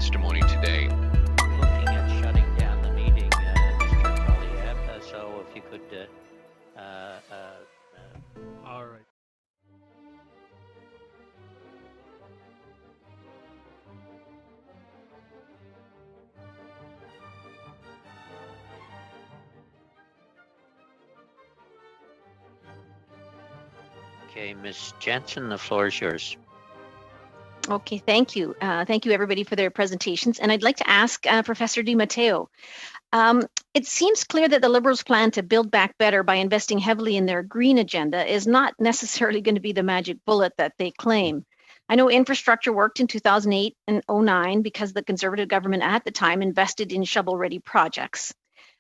testimony today. Looking at shutting down the meeting, Mr. Polyev, so if you could... All right. Okay, Ms. Jensen, the floor is yours. Okay, thank you. Thank you, everybody, for their presentations. And I'd like to ask Professor Di Matteo. It seems clear that the Liberals' plan to build back better by investing heavily in their green agenda is not necessarily going to be the magic bullet that they claim. I know infrastructure worked in 2008 and 2009 because the Conservative government at the time invested in shovel-ready projects.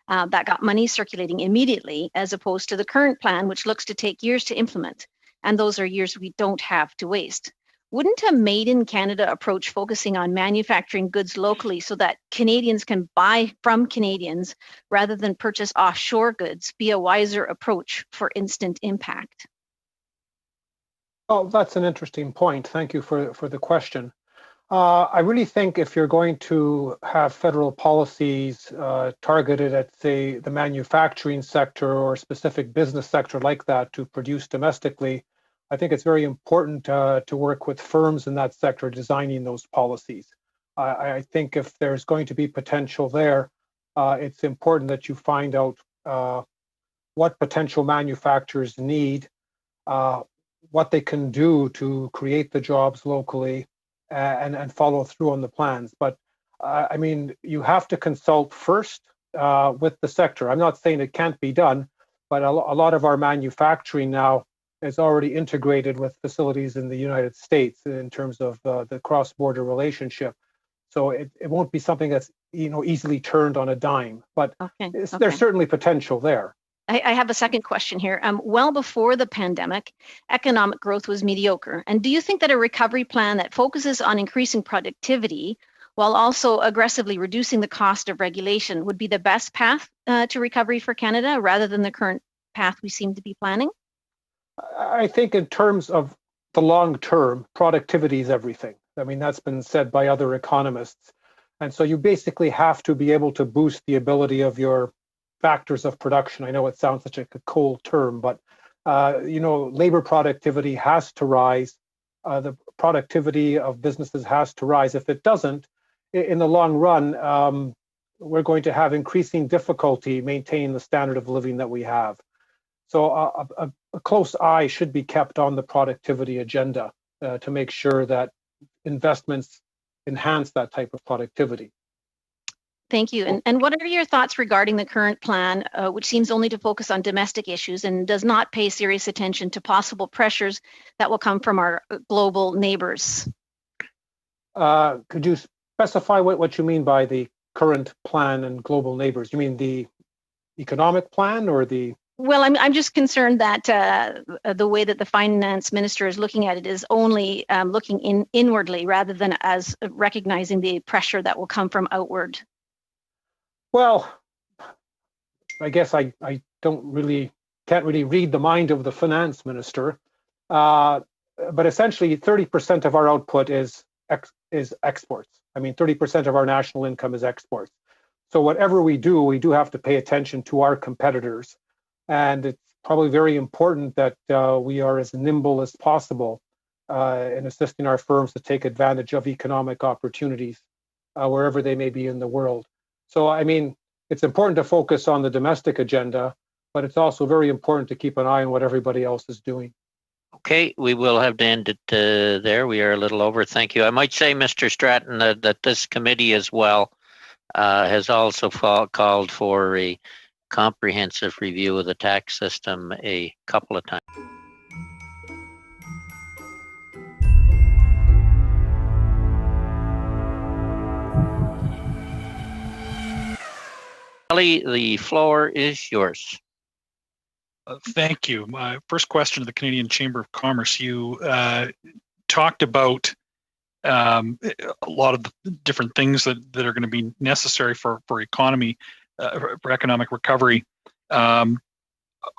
That got money circulating immediately, as opposed to the current plan, which looks to take years to implement. And those are years we don't have to waste. Wouldn't a made in Canada approach focusing on manufacturing goods locally so that Canadians can buy from Canadians rather than purchase offshore goods be a wiser approach for instant impact? Oh, that's an interesting point. Thank you for the question. I really think if you're going to have federal policies targeted at, say, the manufacturing sector or a specific business sector like that to produce domestically, I think it's very important to work with firms in that sector designing those policies. I think if there's going to be potential there, it's important that you find out what potential manufacturers need, what they can do to create the jobs locally, and follow through on the plans. But I mean, you have to consult first with the sector. I'm not saying it can't be done, but a lot of our manufacturing now is already integrated with facilities in the United States in terms of the cross-border relationship. So it won't be something that's easily turned on a dime, but there's certainly potential there. I have a second question here. Well before the pandemic, economic growth was mediocre. And do you think that a recovery plan that focuses on increasing productivity while also aggressively reducing the cost of regulation would be the best path to recovery for Canada rather than the current path we seem to be planning? I think in terms of the long term, productivity is everything. I mean, that's been said by other economists. And so you basically have to be able to boost the ability of your factors of production. I know it sounds such a cold term, but labor productivity has to rise. The productivity of businesses has to rise. If it doesn't, in the long run, we're going to have increasing difficulty maintaining the standard of living that we have. So a close eye should be kept on the productivity agenda to make sure that investments enhance that type of productivity. Thank you. And what are your thoughts regarding the current plan, which seems only to focus on domestic issues and does not pay serious attention to possible pressures that will come from our global neighbors? Could you specify what you mean by the current plan and global neighbors? You mean the economic plan or the... Well, I'm just concerned that the way that the finance minister is looking at it is only looking inwardly rather than as recognizing the pressure that will come from outward. Well, I guess I can't really read the mind of the finance minister, but essentially 30% of our output is exports. I mean, 30% of our national income is exports. So whatever we do have to pay attention to our competitors. And it's probably very important that we are as nimble as possible in assisting our firms to take advantage of economic opportunities wherever they may be in the world. So, I mean, it's important to focus on the domestic agenda, but it's also very important to keep an eye on what everybody else is doing. Okay, we will have to end it there. We are a little over. Thank you. I might say, Mr. Stratton, that this committee as well has also called for a comprehensive review of the tax system a couple of times. Kelly, the floor is yours. Thank you. My first question to the Canadian Chamber of Commerce. You talked about a lot of the different things that are going to be necessary for economy, for economic recovery. I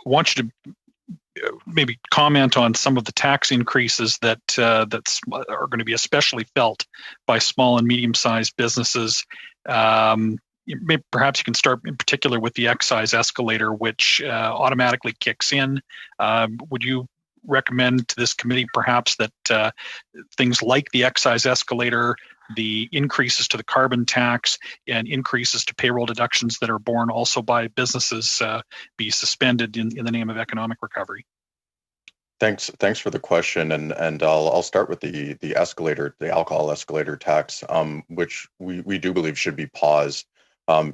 want you to maybe comment on some of the tax increases that are going to be especially felt by small and medium-sized businesses. Maybe perhaps you can start in particular with the excise escalator, which automatically kicks in. Would you recommend to this committee perhaps that things like the excise escalator, the increases to the carbon tax, and increases to payroll deductions that are borne also by businesses be suspended in the name of economic recovery? Thanks for the question, and I'll start with the escalator, the alcohol escalator tax, which we do believe should be paused. I'm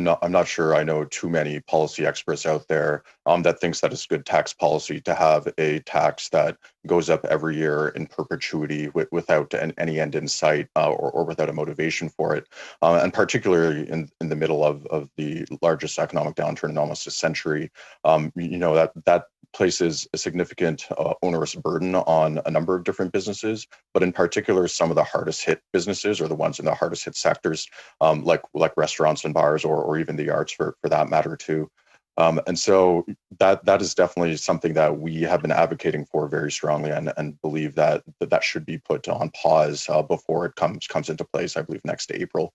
not sure I know too many policy experts out there that thinks that it's good tax policy to have a tax that goes up every year in perpetuity without any end in sight or without a motivation for it, and particularly in the middle of the largest economic downturn in almost a century. That places a significant onerous burden on a number of different businesses, but in particular, some of the hardest hit businesses or the ones in the hardest hit sectors, like restaurants and bars or even the arts for that matter too. And so that is definitely something that we have been advocating for very strongly and believe that should be put on pause before it comes into place, I believe, next April.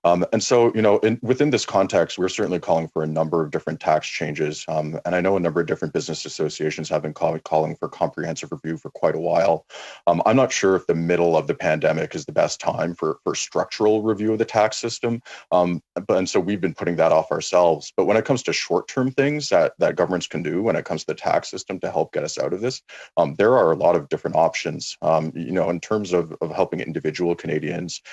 And so, within this context, we're certainly calling for a number of different tax changes. And I know a number of different business associations have been calling for comprehensive review for quite a while. I'm not sure if the middle of the pandemic is the best time for structural review of the tax system. And so we've been putting that off ourselves. But when it comes to short-term things that governments can do when it comes to the tax system to help get us out of this, there are a lot of different options. In terms of helping individual Canadians,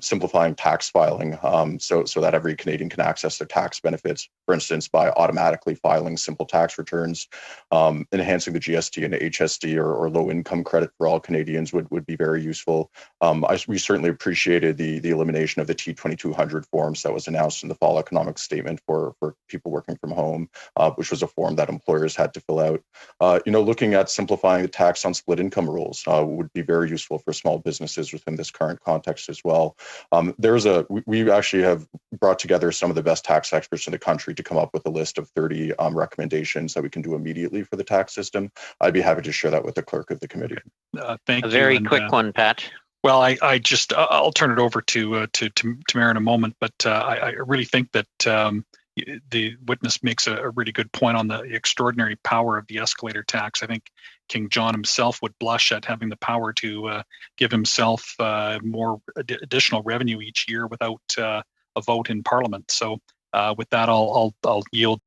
simplifying tax filing, so that every Canadian can access their tax benefits, for instance, by automatically filing simple tax returns, enhancing the GST and HST or low income credit for all Canadians would be very useful. We certainly appreciated the elimination of the T2200 forms that was announced in the fall economic statement for people working from home, which was a form that employers had to fill out. Looking at simplifying the tax on split income rules would be very useful for small businesses within this current context as well. We actually have brought together some of the best tax experts in the country to come up with a list of 30 recommendations that we can do immediately for the tax system. I'd be happy to share that with the clerk of the committee. Thank you. A very quick one, Pat. Well, I'll turn it over to Tamara in a moment, but I really think that the witness makes a really good point on the extraordinary power of the escalator tax. I think King John himself would blush at having the power to give himself more additional revenue each year without a vote in Parliament. So with that, I'll yield.